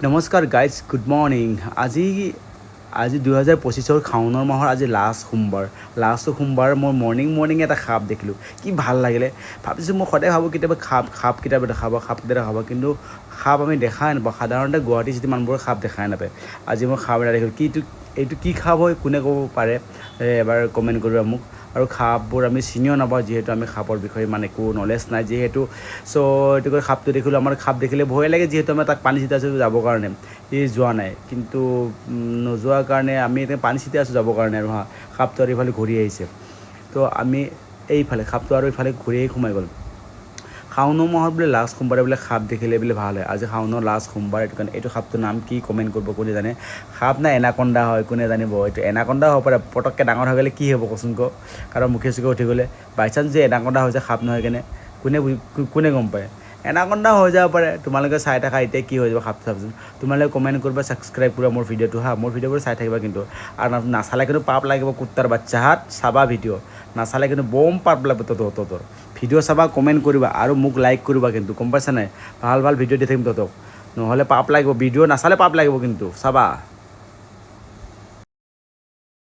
নমস্কাৰ guys, good morning. আজি 2025 শাওনৰ মাহৰ আজি লাষ্ট সোমবাৰ মই মৰ্ণিং এটা সাপ দেখিলোঁ। কি ভাল লাগিলে। ভাবিছোঁ মই সদায় ভাবোঁ কেতিয়াবা সাপ কেতিয়াবা দেখাব, কিন্তু সাপ আমি দেখাই নাপাওঁ। সাধাৰণতে গুৱাহাটী চিটি মানুহবোৰে সাপ দেখাই নাপায়। আজি মই সাপ এটা দেখিলোঁ। এইটো কি সাপ হয়, কোনে ক'ব পাৰে এবাৰ কমেণ্ট কৰিবা মোক। আৰু সাপবোৰ আমি চিনিও নাপাওঁ, যিহেতু আমি সাপৰ বিষয়ে ইমান একো নলেজ নাই যিহেতু। চ' এইটো কৰি সাপটো দেখিলোঁ। আমাৰ সাপ দেখিলে ভয় লাগে, যিহেতু আমি তাক পানী ছিটাইছোঁ যাবৰ কাৰণে। যোৱা নাই, কিন্তু নোযোৱাৰ কাৰণে আমি এতিয়া পানী ছিটাই আছোঁ যাবৰ কাৰণে। আৰু সাপটো আৰু এইফালে ঘূৰি আহিছে। তো আমি সাপটো আৰু এইফালে ঘূৰি সোমাই গ'ল। শাওনৰ মাহত বোলে লাষ্ট সোমবাৰে বোলে সাপ দেখিলে বোলে ভাল হয়। আজি শাওনৰ লাষ্ট সোমবাৰ, এইটো কাৰণে এইটো সাপটোৰ নাম কি কমেণ্ট কৰিব, কোনে জানে। সাপ না এনাকণ্ডা হয়, কোনে জানিব। এইটো এনাকণ্ডা হ'ব পাৰে। পটককৈ ডাঙৰ হৈ গ'লে কি হ'ব কচোন ক। কাৰণ মুখে চুখে উঠি গ'লে বাই চান্স যে এনাকণ্ডা হৈছে সাপ নহয় কেনে কোনে গম পায়। এনাকণ্ডা হৈ যাব পাৰে। তোমালোকে চাই থাকা এতিয়া কি হৈ যাব সাপটো চাবচোন। তোমালোকে কমেণ্ট কৰিবা, ছাবস্ক্ৰাইব কৰিবা মোৰ ভিডিঅ'টো মোৰ ভিডিঅ'বোৰ চাই থাকিবা কিন্তু। আৰু নাচালে কিন্তু পাপ লাগিব কুত্তাৰ বাচ্চা হাত। চাবা ভিডিঅ' নাচালে কিন্তু বম পাপ লাগিব তহঁতৰ। ভিডিঅ' চাবা, কমেণ্ট কৰিবা আৰু মোক লাইক কৰিবা কিন্তু, গম পাইছা নাই। ভাল ভিডিঅ' দি থাকিম তহঁতক, নহ'লে পাপ লাগিব। ভিডিঅ' নাচালে পাপ লাগিব কিন্তু, চাবা।